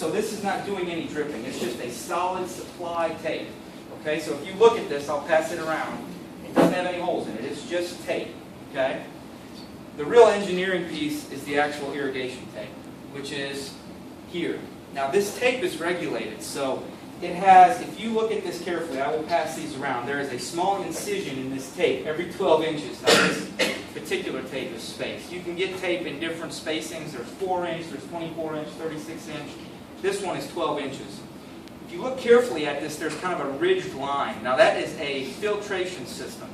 so this is not doing any dripping. It's just a solid supply tape. Okay, so if you look at this, I'll pass it around. It doesn't have any holes in it. It's just tape. Okay? The real engineering piece is the actual irrigation tape, which is here. Now this tape is regulated, so it has, if you look at this carefully, I will pass these around, there is a small incision in this tape every 12 inches. Now this particular tape is spaced. You can get tape in different spacings. There's 4-inch, there's 24-inch, 36-inch. This one is 12 inches. If you look carefully at this, there's kind of a ridged line. Now that is a filtration system.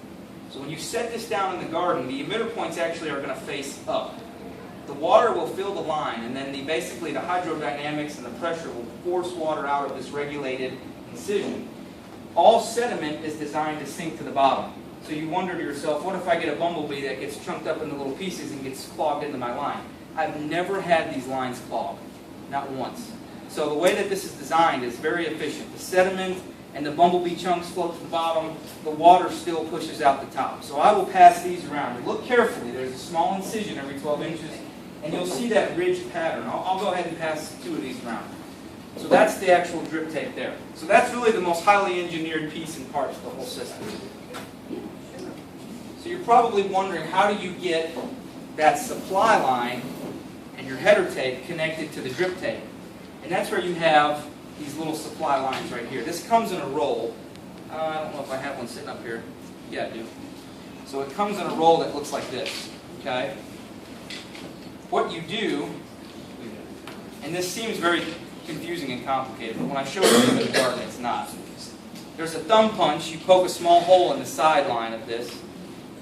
So when you set this down in the garden, the emitter points actually are going to face up. The water will fill the line, and then basically the hydrodynamics and the pressure will force water out of this regulated incision. All sediment is designed to sink to the bottom. So you wonder to yourself, what if I get a bumblebee that gets chunked up into little pieces and gets clogged into my line? I've never had these lines clogged, not once. So the way that this is designed is very efficient. The sediment and the bumblebee chunks float to the bottom, the water still pushes out the top. So I will pass these around. And look carefully, there's a small incision every 12 inches, and you'll see that ridged pattern. I'll go ahead and pass 2 of these around. So that's the actual drip tape there. So that's really the most highly engineered piece and part of the whole system. So you're probably wondering, how do you get that supply line and your header tape connected to the drip tape? And that's where you have these little supply lines right here. This comes in a roll. I don't know if I have one sitting up here. Yeah, I do. So it comes in a roll that looks like this. Okay? What you do, and this seems very confusing and complicated, but when I show it to you in the garden, it's not. There's a thumb punch. You poke a small hole in the sideline of this.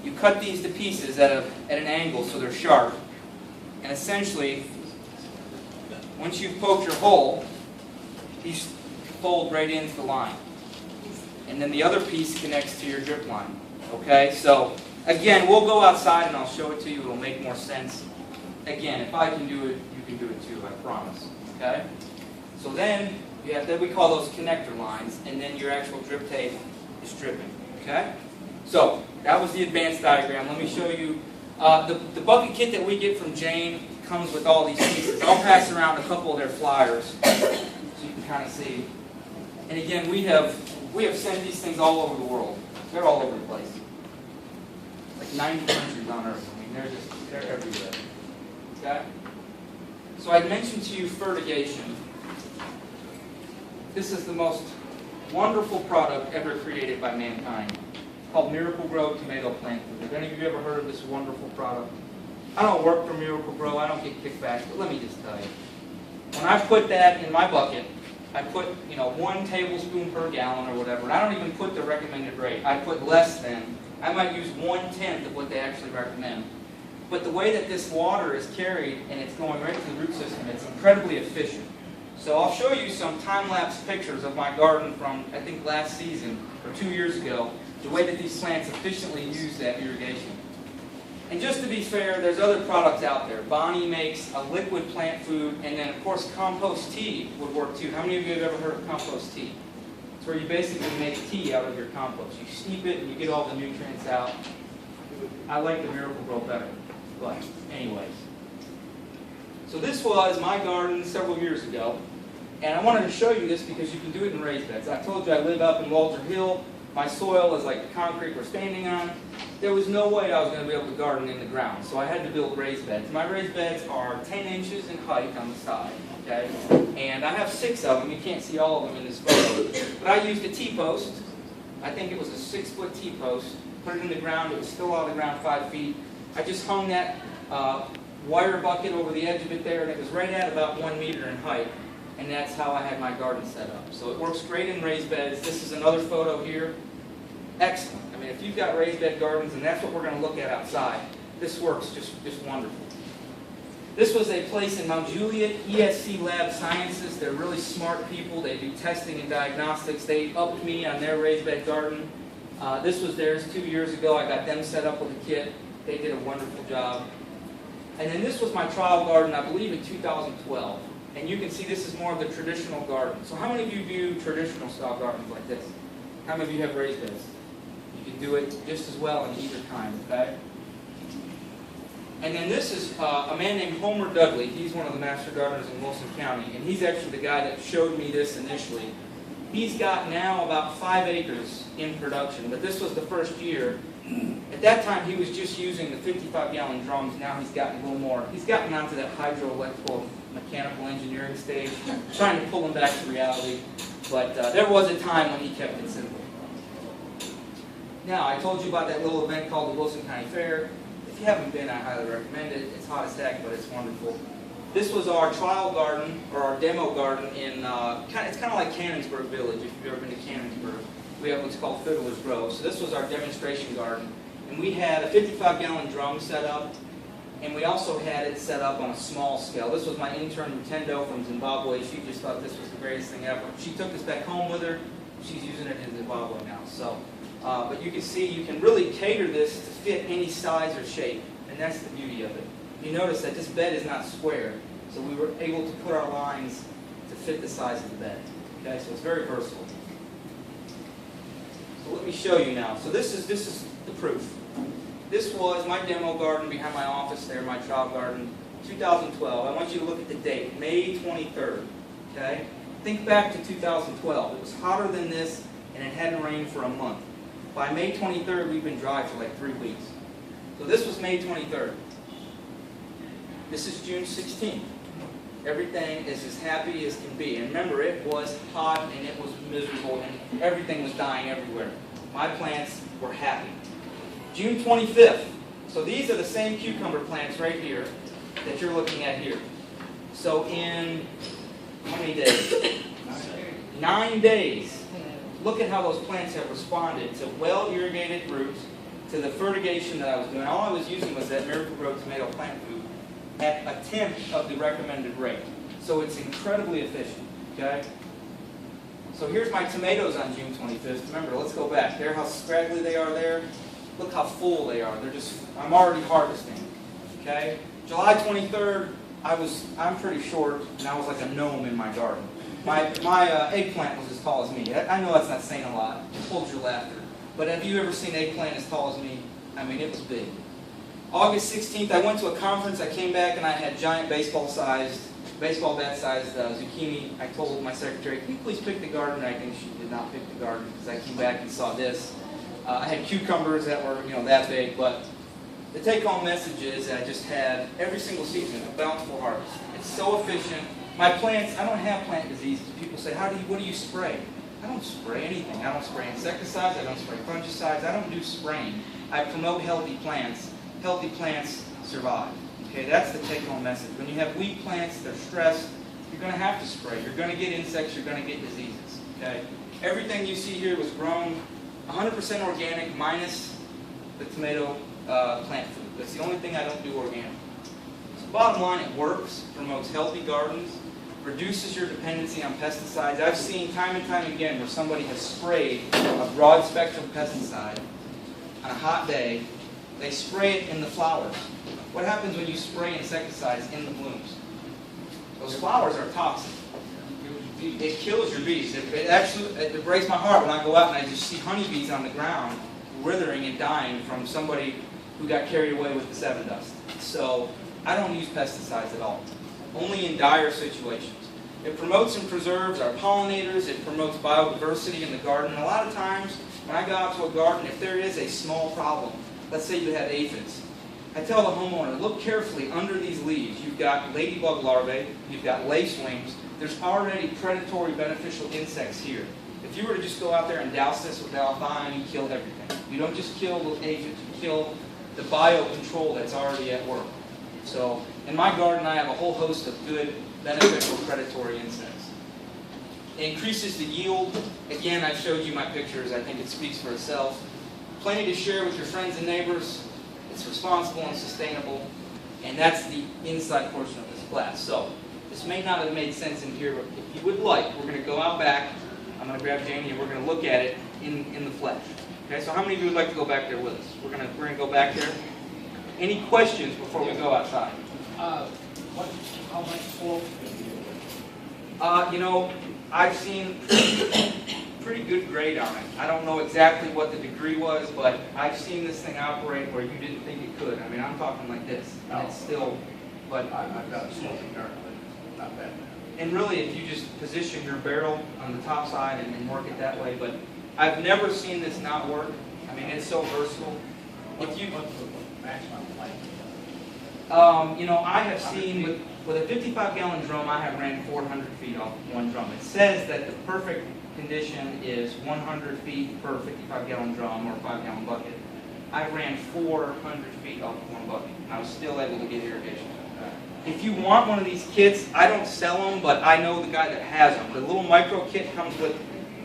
You cut these to pieces at an angle so they're sharp. And essentially, once you've poked your hole, these fold right into the line. And then the other piece connects to your drip line. Okay? So, again, we'll go outside and I'll show it to you. It'll make more sense. Again, if I can do it, you can do it too, I promise. Okay? So then, we call those connector lines, and then your actual drip tape is dripping. Okay? So, that was the advanced diagram. Let me show you. The bucket kit that we get from Jane comes with all these pieces. I'll pass around a couple of their flyers so you can kind of see. And again, we have sent these things all over the world. They're all over the place. Like 90 countries on Earth. I mean, they're everywhere. Okay? So I mentioned to you fertigation. This is the most wonderful product ever created by mankind, called Miracle Grow Tomato Plant Food. Have any of you ever heard of this wonderful product? I don't work for Miracle Grow. I don't get kickbacks, but let me just tell you. When I put that in my bucket, I put 1 tablespoon per gallon or whatever, and I don't even put the recommended rate. I put less than. I might use 1/10 of what they actually recommend. But the way that this water is carried and it's going right to the root system, it's incredibly efficient. So I'll show you some time-lapse pictures of my garden from, I think, last season or 2 years ago, the way that these plants efficiently use that irrigation. And just to be fair, there's other products out there. Bonnie makes a liquid plant food, and then, of course, compost tea would work too. How many of you have ever heard of compost tea? It's where you basically make tea out of your compost. You steep it and you get all the nutrients out. I like the Miracle Grow better. But anyways. So this was my garden several years ago. And I wanted to show you this because you can do it in raised beds. I told you I live up in Walter Hill. My soil is like the concrete we're standing on. There was no way I was going to be able to garden in the ground, so I had to build raised beds. My raised beds are 10 inches in height on the side, okay? And I have 6 of them. You can't see all of them in this photo. But I used a T-post. I think it was a 6-foot T-post. Put it in the ground. It was still out of the ground 5 feet. I just hung that wire bucket over the edge of it there, and it was right at about 1 meter in height. And that's how I had my garden set up. So it works great in raised beds. This is another photo here. Excellent. I mean, if you've got raised bed gardens, and that's what we're going to look at outside, this works just wonderful. This was a place in Mount Juliet, ESC Lab Sciences. They're really smart people. They do testing and diagnostics. They upped me on their raised bed garden. This was theirs 2 years ago. I got them set up with a kit. They did a wonderful job. And then this was my trial garden, I believe in 2012. And you can see this is more of the traditional garden. So how many of you do traditional style gardens like this? How many of you have raised beds? You can do it just as well in either kind, okay? And then this is a man named Homer Dudley. He's one of the master gardeners in Wilson County, and he's actually the guy that showed me this initially. He's got now about 5 acres in production, but this was the first year. At that time, he was just using the 55-gallon drums. Now he's gotten a little more. He's gotten onto that hydroelectrical mechanical engineering stage, trying to pull him back to reality. But there was a time when he kept it simple. Now, I told you about that little event called the Wilson County Fair. If you haven't been, I highly recommend it. It's hot as heck, but it's wonderful. This was our trial garden, or our demo garden in, it's kind of like Cannonsburg Village, if you've ever been to Cannonsburg. We have what's called Fiddler's Grove. So this was our demonstration garden. And we had a 55-gallon drum set up, and we also had it set up on a small scale. This was my intern, Rutendo, from Zimbabwe. She just thought this was the greatest thing ever. She took this back home with her. She's using it in Zimbabwe now. So, but you can see, you can really cater this to fit any size or shape, and that's the beauty of it. You notice that this bed is not square, so we were able to put our lines to fit the size of the bed. Okay, so it's very versatile. So let me show you now. So this is the proof. This was my demo garden behind my office there, my trial garden, 2012. I want you to look at the date, May 23rd. Okay, think back to 2012. It was hotter than this, and it hadn't rained for a month. By May 23rd, we've been dry for like 3 weeks. So this was May 23rd. This is June 16th. Everything is as happy as can be. And remember, it was hot and it was miserable and everything was dying everywhere. My plants were happy. June 25th. So these are the same cucumber plants right here that you're looking at here. So in how many days? 9 days. Look at how those plants have responded to well-irrigated roots, to the fertigation that I was doing. All I was using was that Miracle-Gro tomato plant food at a tenth of the recommended rate. So it's incredibly efficient, okay? So here's my tomatoes on June 25th. Remember, let's go back. There, how scraggly they are there. Look how full they are. I'm already harvesting, okay? July 23rd, I'm pretty short, and I was like a gnome in my garden. My eggplant was as tall as me. I know that's not saying a lot. Hold your laughter. But have you ever seen eggplant as tall as me? I mean, it was big. August 16th, I went to a conference. I came back and I had giant baseball bat-sized zucchini. I told my secretary, can you please pick the garden? And I think she did not pick the garden because I came back and saw this. I had cucumbers that were, that big. But the take-home message is I just had every single season a bountiful harvest. It's so efficient. My plants, I don't have plant diseases. People say, what do you spray? I don't spray anything. I don't spray insecticides. I don't spray fungicides. I don't do spraying. I promote healthy plants. Healthy plants survive. Okay, that's the take-home message. When you have weak plants, they're stressed, you're going to have to spray. You're going to get insects. You're going to get diseases. Okay, everything you see here was grown 100% organic minus the tomato plant food. That's the only thing I don't do organic. So bottom line, it works. Promotes healthy gardens. Reduces your dependency on pesticides. I've seen time and time again where somebody has sprayed a broad spectrum pesticide on a hot day. They spray it in the flowers. What happens when you spray insecticides in the blooms? Those flowers are toxic. It kills your bees. It breaks my heart when I go out and I just see honeybees on the ground withering and dying from somebody who got carried away with the 7 dust. So I don't use pesticides at all. Only in dire situations. It promotes and preserves our pollinators. It promotes biodiversity in the garden. And a lot of times when I go out to a garden, if there is a small problem, let's say you have aphids, I tell the homeowner, look carefully under these leaves. You've got ladybug larvae, you've got lacewings. There's already predatory beneficial insects here. If you were to just go out there and douse this with alpine, you kill everything. You don't just kill the aphids, you kill the biocontrol that's already at work. So in my garden, I have a whole host of good, beneficial predatory insects. It increases the yield. Again, I showed you my pictures. I think it speaks for itself. Plenty to share with your friends and neighbors. It's responsible and sustainable. And that's the inside portion of this class. So this may not have made sense in here, but if you would like, we're going to go out back. I'm going to grab Janie and we're going to look at it in the flesh. Okay, so how many of you would like to go back there with us? We're going to go back there. Any questions before we go outside? How much slope? I've seen pretty good grade on it. I don't know exactly what the degree was, but I've seen this thing operate where you didn't think it could. I mean, I'm talking like this, and it's still, but I've got a smoking gun, but not that bad. and really, if you just position your barrel on the top side and work it that way, but I've never seen this not work. I mean, it's so versatile. If you, What's the maximum length? you know, I have seen with a 55-gallon drum, I have ran 400 feet off one drum. It says that the perfect condition is 100 feet per 55-gallon drum or 5-gallon bucket. I ran 400 feet off one bucket, and I was still able to get irrigation. If you want one of these kits, I don't sell them, but I know the guy that has them. The little micro kit comes with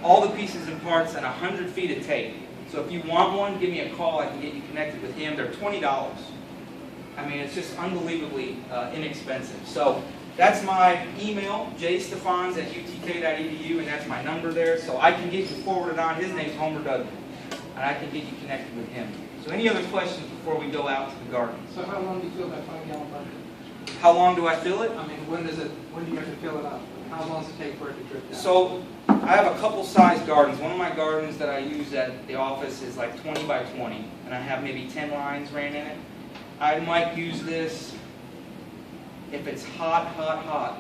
all the pieces and parts and 100 feet of tape. So if you want one, give me a call. I can get you connected with him. They're $20. I mean, it's just unbelievably inexpensive. So that's my email, jstefans@utk.edu, and that's my number there. So I can get you forwarded on. His name's Homer Dudley, and I can get you connected with him. So any other questions before we go out to the garden? So how long do you fill that 5-gallon bucket? How long do I fill it? I mean, when do you have to fill it up? How long does it take for it to drip down? So I have a couple size gardens. One of my gardens that I use at the office is like 20 by 20, and I have maybe 10 lines ran in it. I might use this if it's hot,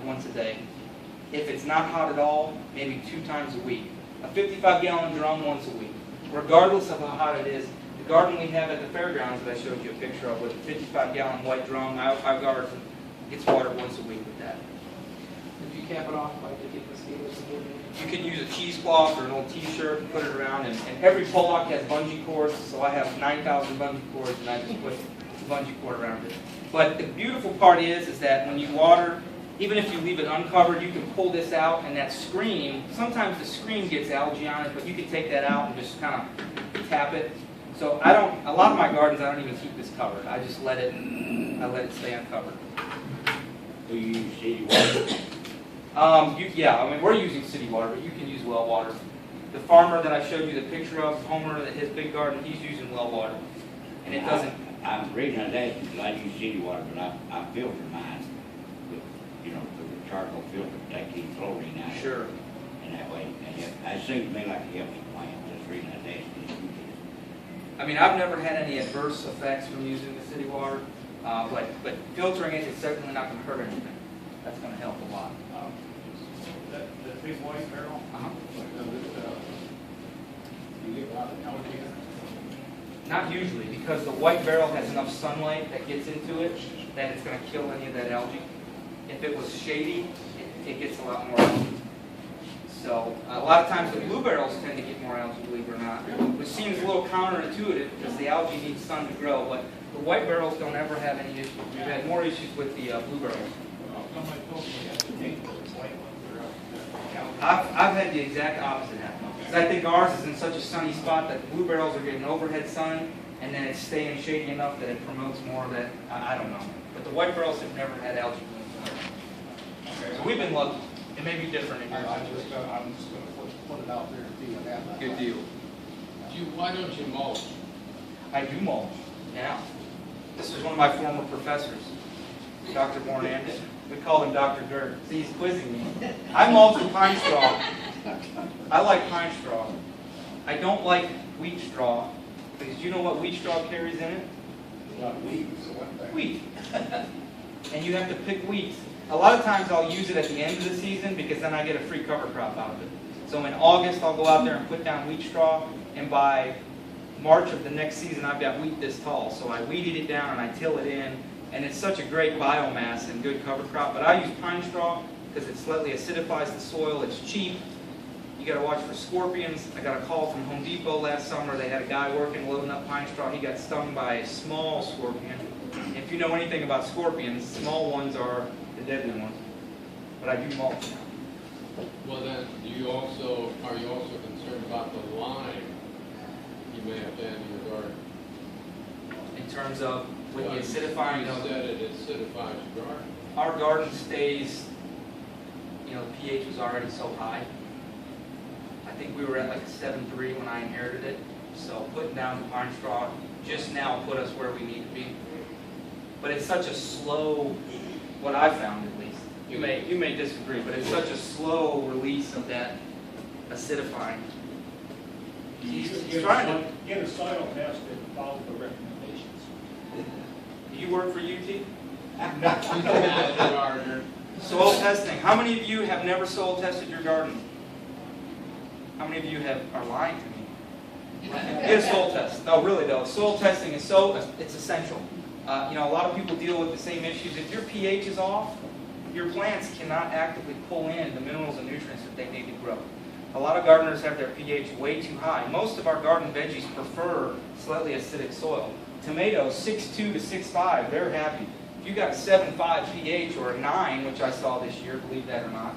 once a day. If it's not hot at all, maybe 2 times a week. A 55-gallon drum once a week. Regardless of how hot it is, the garden we have at the fairgrounds that I showed you a picture of with a 55-gallon white drum, our garden gets watered once a week with that. If you cap it off, like to keep mosquitoes from getting in? You can use a cheesecloth or an old t-shirt and put it around, and every Pollock has bungee cords, so I have 9,000 bungee cords, and I just put the bungee cord around it. But the beautiful part is that when you water, even if you leave it uncovered, you can pull this out, and that screen, sometimes the screen gets algae on it, but you can take that out and just kind of tap it. So a lot of my gardens, I don't even keep this covered. I just let it stay uncovered. Do you use city water? Yeah, I mean, we're using city water, but you can use well water. The farmer that I showed you the picture of, Homer, his big garden, he's using well water. And it doesn't... The reason I was asking is I use city water, but I filter mine with, through the charcoal filter to take the chlorine out. Sure. And that way, it seems to me like it helps the plant. That's the reason I was asking. I mean, I've never had any adverse effects from using the city water, but filtering it is certainly not going to hurt anything. That's going to help a lot. That big white barrel, you get a lot of algae in it? Not usually, because the white barrel has enough sunlight that gets into it that it's going to kill any of that algae. If it was shady, it gets a lot more algae. So a lot of times the blue barrels tend to get more algae, believe it or not, which seems a little counterintuitive because the algae needs sun to grow, but the white barrels don't ever have any issues. We've had more issues with the blue barrels. I've had the exact opposite happen. Because I think ours is in such a sunny spot that the blue barrels are getting overhead sun, and then it's staying shady enough that it promotes more of that. I don't know. But the white barrels have never had algae blooms. So we've been lucky. It may be different in your I'm just situation. going to put it out there and see what happens. Good deal. Why don't you mulch? I do mulch now. This is one of my former professors, Dr. Bornandis. We call him Dr. Dirt. See, he's quizzing me. I mulch with pine straw. I like pine straw. I don't like wheat straw, because you know what wheat straw carries in it? It's not weeds, so what the... Wheat. And you have to pick wheat. A lot of times I'll use it at the end of the season because then I get a free cover crop out of it. So in August I'll go out there and put down wheat straw, and by March of the next season I've got wheat this tall. So I weeded it down and I till it in, and it's such a great biomass and good cover crop. But I use pine straw because it slightly acidifies the soil, it's cheap. You got to watch for scorpions. I got a call from Home Depot last summer. They had a guy working loading up pine straw. He got stung by a small scorpion. If you know anything about scorpions, small ones are the deadly ones. But I do mulch now. Well, then, are you also concerned about the lime you may have to add in your garden? In terms of with the Well, acidifying You of said it acidifies your garden. our garden stays, the pH was already so high. I think we were at like a 7.3 when I inherited it. So putting down the pine straw just now put us where we need to be. But it's such a slow, what I found at least. You may disagree, but it's such a slow release of that acidifying. He's trying to. Get a soil test and follow the recommendations. Do you work for UT? He's a master gardener. Soil testing. How many of you have never soil tested your garden? How many of you are lying to me? Get a soil test. No, really though. Soil testing is it's essential. You know, a lot of people deal with the same issues. If your pH is off, your plants cannot actively pull in the minerals and nutrients that they need to grow. A lot of gardeners have their pH way too high. Most of our garden veggies prefer slightly acidic soil. Tomatoes, 6.2 to 6.5, they're happy. If you got a 7.5 pH or a 9, which I saw this year, believe that or not,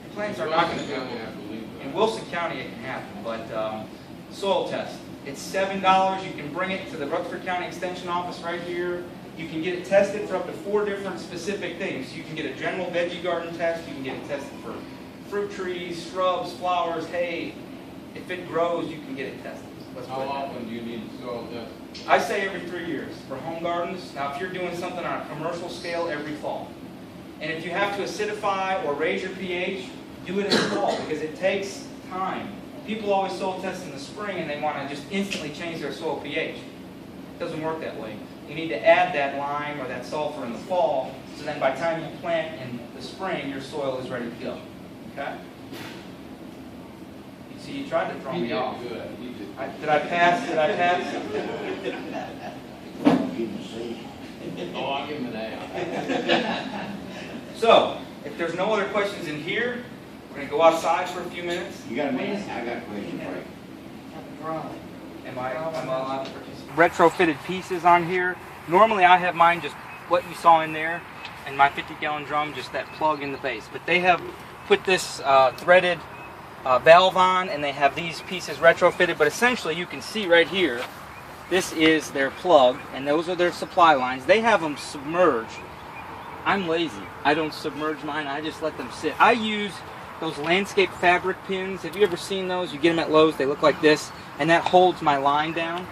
your plants are not going to do I it. believe that. In Wilson County it can happen, but soil test. It's $7. You can bring it to the Rutherford County Extension Office right here. You can get it tested for up to 4 different specific things. You can get a general veggie garden test. You can get it tested for fruit trees, shrubs, flowers, hay. If it grows, you can get it tested. Let's How put it that way. often do you need to soil test? I say every 3 years for home gardens. Now, if you're doing something on a commercial scale, every fall. And if you have to acidify or raise your pH, do it in the fall because it takes time. People always soil test in the spring and they want to just instantly change their soil pH. It doesn't work that way. You need to add that lime or that sulfur in the fall, so then by the time you plant in the spring, your soil is ready to go. Okay? You see, you tried to throw He me did off. good. He did. Did I pass? Did I pass? Give him a C. Oh, I'll give him an A. So, if there's no other questions in here, we're going to go outside for a few minutes. You got a minute? I got a question for you. Am I allowed to participate? Retrofitted pieces on here. Normally I have mine just what you saw in there, and my 50-gallon drum, just that plug in the base. But they have put this threaded valve on, and they have these pieces retrofitted. But essentially you can see right here, this is their plug, and those are their supply lines. They have them submerged. I'm lazy. I don't submerge mine. I just let them sit. I use those landscape fabric pins. Have you ever seen those? You get them at Lowe's. They look like this, and that holds my line down.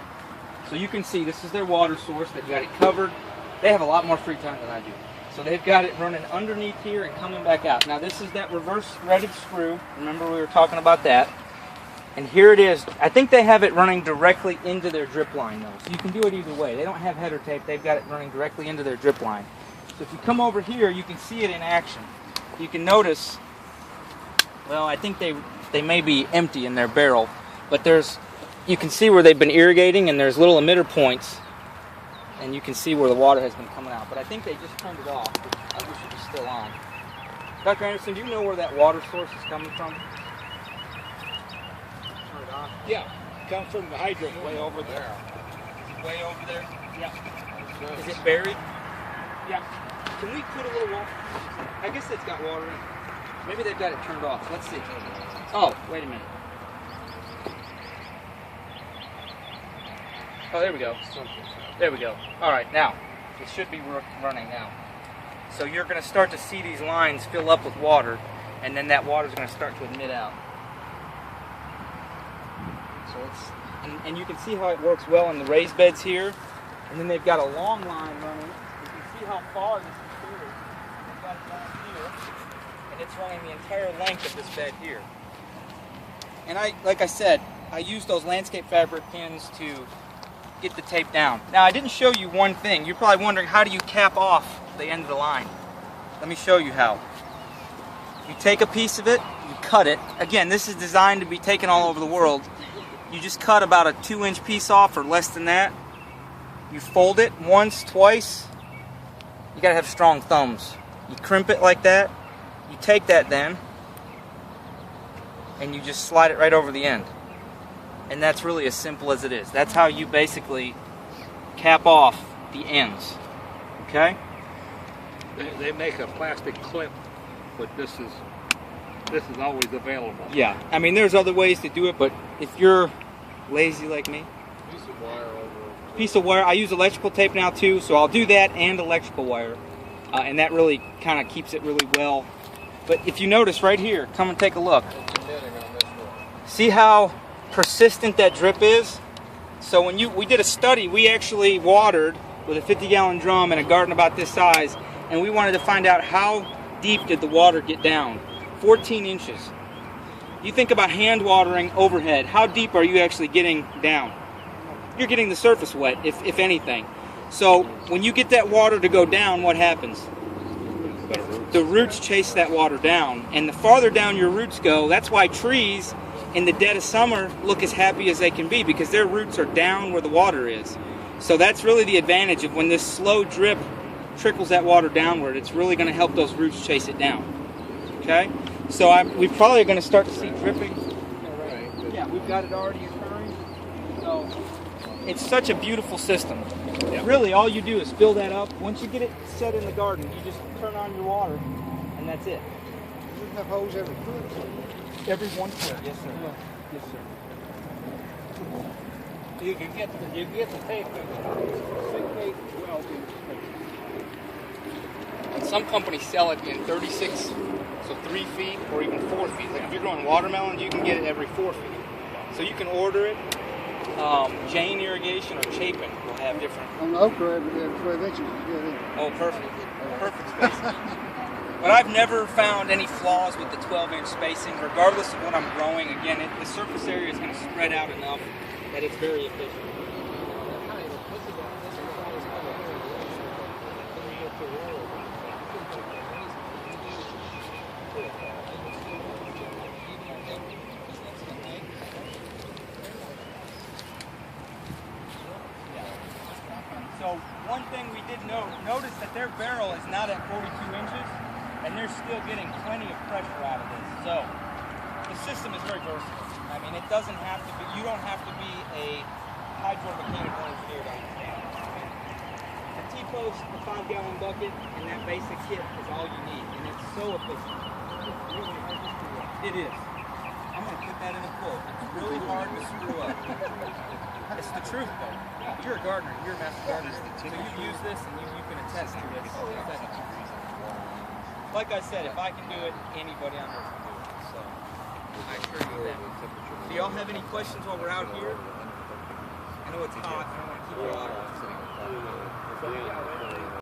So you can see this is their water source. They've got it covered. They have a lot more free time than I do. So they've got it running underneath here and coming back out. Now this is that reverse threaded screw. Remember we were talking about that. And here it is. I think they have it running directly into their drip line though. So you can do it either way. They don't have header tape. They've got it running directly into their drip line. So if you come over here, you can see it in action. You can notice, well, I think they may be empty in their barrel, but you can see where they've been irrigating, and there's little emitter points, and you can see where the water has been coming out. But I think they just turned it off, which I wish it was still on. Dr. Anderson, do you know where that water source is coming from? Turn it on. Yeah, comes from the hydrant way over there. Is it way over there? Yeah. Is it buried? Yeah. Can we put a little water? I guess it's got water in it. Maybe they've got it turned off. Let's see. Oh, wait a minute. Oh, there we go. There we go. All right, now, it should be running now. So you're going to start to see these lines fill up with water, and then that water is going to start to emit out. So and you can see how it works well in the raised beds here. And then they've got a long line running. You can see how far this is through. They've got it down here, and it's running the entire length of this bed here. And like I said, I use those landscape fabric pins to get the tape down. Now, I didn't show you one thing. You're probably wondering, how do you cap off the end of the line? Let me show you how. You take a piece of it, you cut it. Again, this is designed to be taken all over the world. You just cut about a 2-inch piece off or less than that. You fold it once, twice. You gotta have strong thumbs. You crimp it like that. You take that then, and you just slide it right over the end. And that's really as simple as it is. That's how you basically cap off the ends. Okay? They make a plastic clip, but this is always available. Yeah. I mean, there's other ways to do it, but if you're lazy like me, Piece of wire over. piece of wire. I use electrical tape now too, so I'll do that and electrical wire. And that really kind of keeps it really well. But if you notice right here, come and take a look. It's emitting on this one. See how persistent that drip is? So when we did a study, we actually watered with a 50-gallon drum in a garden about this size, and we wanted to find out how deep did the water get down. 14 inches. You think about hand watering overhead. How deep are you actually getting down? You're getting the surface wet, if anything. So when you get that water to go down, what happens? The roots chase that water down. And the farther down your roots go, that's why trees in the dead of summer look as happy as they can be, because their roots are down where the water is. So that's really the advantage of when this slow drip trickles that water downward. It's really going to help those roots chase it down. Okay? So we probably are going to start to see dripping. Yeah, we've got it already occurring. So it's such a beautiful system. Really, all you do is fill that up. Once you get it set in the garden, you just turn on your water, and that's it. You have hose every foot. Every 1 foot, yes, sir. Yes, sir. You can get the tape in 6, 8, 12 inch. And some companies sell it in 36, so 3 feet or even 4 feet. Like if you're growing watermelons, you can get it every 4 feet. So you can order it. Jane Irrigation or Chapin will have different. On the okra, every 12 inches is good. Isn't it? Oh, perfect. Perfect spacing. But I've never found any flaws with the 12-inch spacing, regardless of what I'm growing. Again, the surface area is going to spread out enough that it's very efficient. So one thing we did notice that their barrel is not at 42 inches, and they're still getting plenty of pressure out of this. So the system is very versatile. I mean, it doesn't have to be, you don't have to be a hydromechanical engineer to understand it. A T-post, a 5-gallon bucket, and that basic kit is all you need, and it's so efficient. It's really hard to screw up. It is. I'm going to put that in a quote. It's really hard to screw up. It's the truth, though. You're a gardener. You're a master gardener. So you've used this, and you can attest to this. Like I said, if I can do it, anybody on earth can do it. So I assure you that. Do y'all have any questions while we're out here? I know it's hot. I don't want to keep you